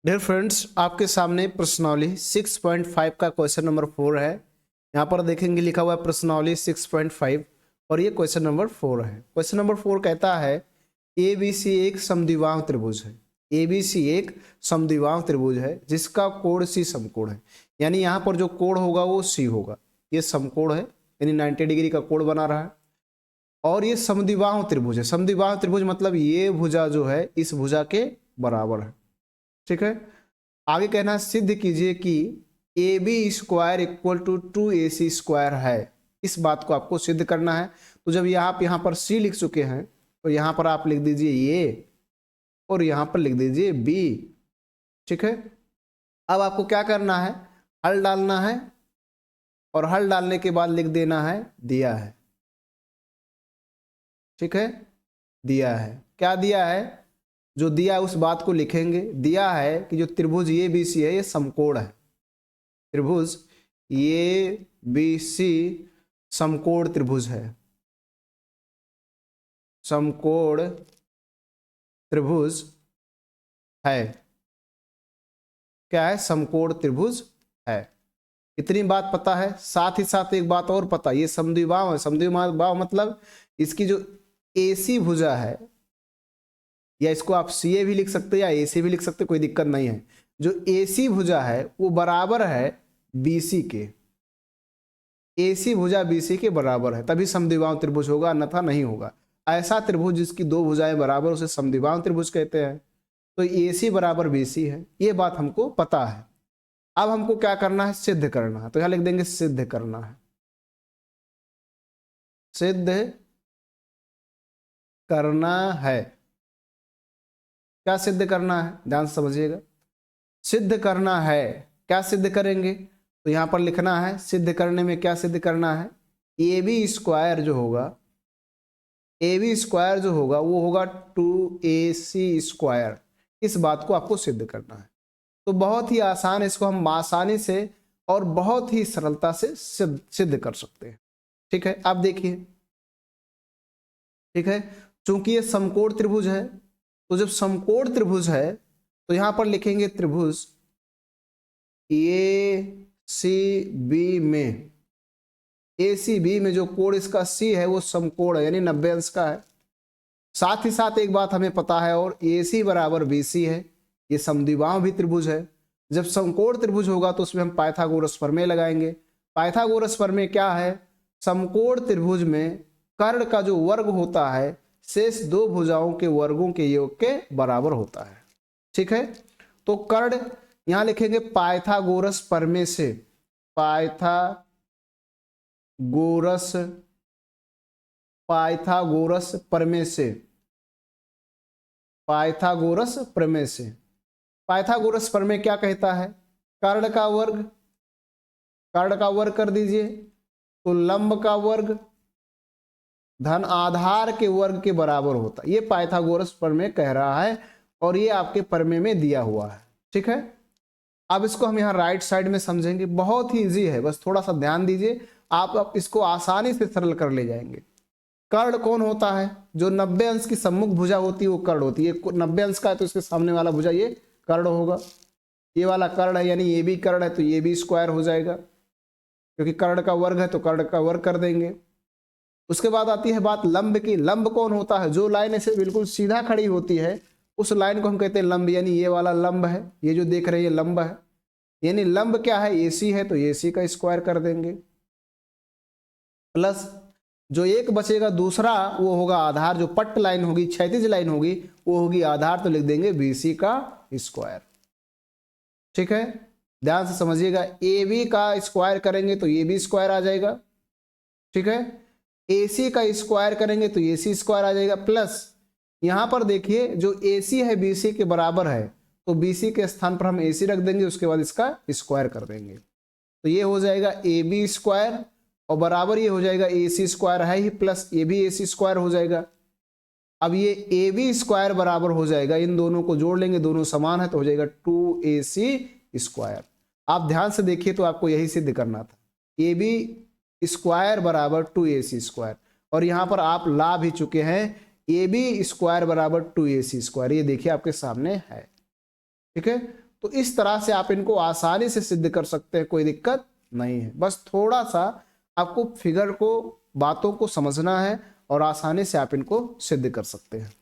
Dear friends, आपके सामने प्रश्नावली 6.5 का क्वेश्चन नंबर 4 है। यहाँ पर देखेंगे लिखा हुआ है प्रश्नावली 6.5 और ये क्वेश्चन नंबर 4 है। क्वेश्चन नंबर 4 कहता है ABC एक समद्विबाहु त्रिभुज है। ABC एक समद्विबाहु त्रिभुज है जिसका कोण C समकोण है। यानी यहाँ पर जो कोण होगा वो C होगा। ये समकोण है यानी 90 डिग्री का कोण बना रहा है और ये समद्विबाहु त्रिभुज है। समद्विबाहु त्रिभुज मतलब ये भुजा जो है इस भुजा के बराबर है। ठीक है, आगे कहना सिद्ध कीजिए कि AB square equal to 2AC square है। इस बात को आपको सिद्ध करना है। तो जब आप यहाँ पर C लिख चुके हैं तो यहाँ पर आप लिख दीजिए A और यहाँ पर लिख दीजिए B। ठीक है, अब आपको क्या करना है, हल डालना है और हल डालने के बाद लिख देना है दिया है। ठीक है, दिया है, क्या दिया है, जो दिया है उस बात को लिखेंगे। दिया है कि जो त्रिभुज ABC है ये समकोण है। त्रिभुज ABC समकोण त्रिभुज है। समकोण त्रिभुज है। क्या है, समकोण त्रिभुज है। इतनी बात पता है। साथ ही साथ एक बात और पता, ये समद्विबाहु है। समद्विबाहु मतलब इसकी जो AC भुजा है, या इसको आप CA भी लिख सकते हैं या AC भी लिख सकते हैं, कोई दिक्कत नहीं है। जो AC भुजा है वो बराबर है BC के। AC भुजा BC के बराबर है तभी समद्विबाहु त्रिभुज होगा, अन्यथा नहीं होगा। ऐसा त्रिभुज जिसकी दो भुजाएं बराबर उसे समद्विबाहु त्रिभुज कहते हैं। तो AC बराबर BC है, ये बात हमको पता है। अब हमको क्या करना है, सिद्ध करना है। तो यहां लिख देंगे सिद्ध करना है। सिद्ध करना है। क्या सिद्ध करना है, ध्यान से समझिएगा। सिद्ध करना है, क्या सिद्ध करेंगे, तो यहां पर लिखना है सिद्ध करने में क्या सिद्ध करना है। AB स्क्वायर जो होगा, AB स्क्वायर जो होगा वो होगा 2AC स्क्वायर। इस बात को आपको सिद्ध करना है। तो बहुत ही आसान, इसको हम आसानी से और बहुत ही सरलता से सिद्ध कर सकते हैं। ठीक है, आप देखिए। ठीक है, चूंकि ये समकोण त्रिभुज है तो जब समकोण त्रिभुज है तो यहां पर लिखेंगे त्रिभुज ACB में, ACB में जो कोण इसका C है वो समकोण है यानी 90 अंश का है। साथ ही साथ एक बात हमें पता है और AC बराबर BC है। ये समद्विबाहु भी त्रिभुज है। जब समकोण त्रिभुज होगा तो उसमें हम पाइथागोरस प्रमेय लगाएंगे। पाइथागोरस प्रमेय क्या है, समकोण त्रिभुज में कर्ण का जो वर्ग होता है शेष दो भुजाओं के वर्गों के योग के बराबर होता है। ठीक है, तो कर्ण यहां लिखेंगे पाइथागोरस प्रमेय से, पाइथागोरस प्रमेय से, पाइथागोरस प्रमेय से। पाइथागोरस प्रमेय क्या कहता है, कर्ण का वर्ग कर दीजिए तो लंब का वर्ग धन आधार के वर्ग के बराबर होता है। ये पाइथागोरस प्रमेय कह रहा है और ये आपके प्रमेय में दिया हुआ है। ठीक है, अब इसको हम यहाँ राइट साइड में समझेंगे। बहुत ही इजी है, बस थोड़ा सा ध्यान दीजिए, आप इसको आसानी से सरल कर ले जाएंगे। कर्ण कौन होता है, जो 90 अंश की सम्मुख भुजा होती है वो कर्ण होती है। 90 अंश का है तो इसके सामने वाला भुजा ये कर्ण होगा। ये वाला कर्ण है यानी AB कर्ण है तो AB स्क्वायर हो जाएगा, क्योंकि कर्ण का वर्ग है तो कर्ण का वर्ग कर देंगे। उसके बाद आती है बात लंब की। लंब कौन होता है, जो लाइन ऐसे बिल्कुल सीधा खड़ी होती है उस लाइन को हम कहते हैं लंब, यानी ये वाला लंब है, ये जो देख रहे हैं ये लंब है। यानी लंब क्या है, AC है तो AC का स्क्वायर कर देंगे, प्लस जो एक बचेगा दूसरा वो होगा आधार। जो पट्ट लाइन होगी, क्षैतिज लाइन होगी, वो होगी आधार, तो लिख देंगे BC का स्क्वायर। ठीक है, ध्यान से समझिएगा। AB का स्क्वायर करेंगे तो AB स्क्वायर आ जाएगा। ठीक है, AC का स्क्वायर करेंगे तो AC स्क्वायर आ जाएगा, प्लस यहां पर देखिए जो AC है BC के बराबर है तो BC के स्थान पर हम AC रख देंगे, उसके बाद इसका स्क्वायर कर देंगे तो ये हो जाएगा AB स्क्वायर और बराबर ये हो जाएगा AC स्क्वायर है ही, प्लस ये भी AC स्क्वायर हो जाएगा। अब ये AB स्क्वायर बराबर हो जाएगा, इन दोनों को जोड़ लेंगे, दोनों समान है तो हो जाएगा 2AC स्क्वायर। आप ध्यान से देखिए तो आपको यही सिद्ध करना था, AB स्क्वायर बराबर 2AC स्क्वायर, और यहां पर आप ला भी चुके हैं AB स्क्वायर बराबर 2AC स्क्वायर। ये देखिए आपके सामने है। ठीक है, तो इस तरह से आप इनको आसानी से सिद्ध कर सकते हैं, कोई दिक्कत नहीं है। बस थोड़ा सा आपको फिगर को, बातों को समझना है और आसानी से आप इनको सिद्ध कर सकते हैं।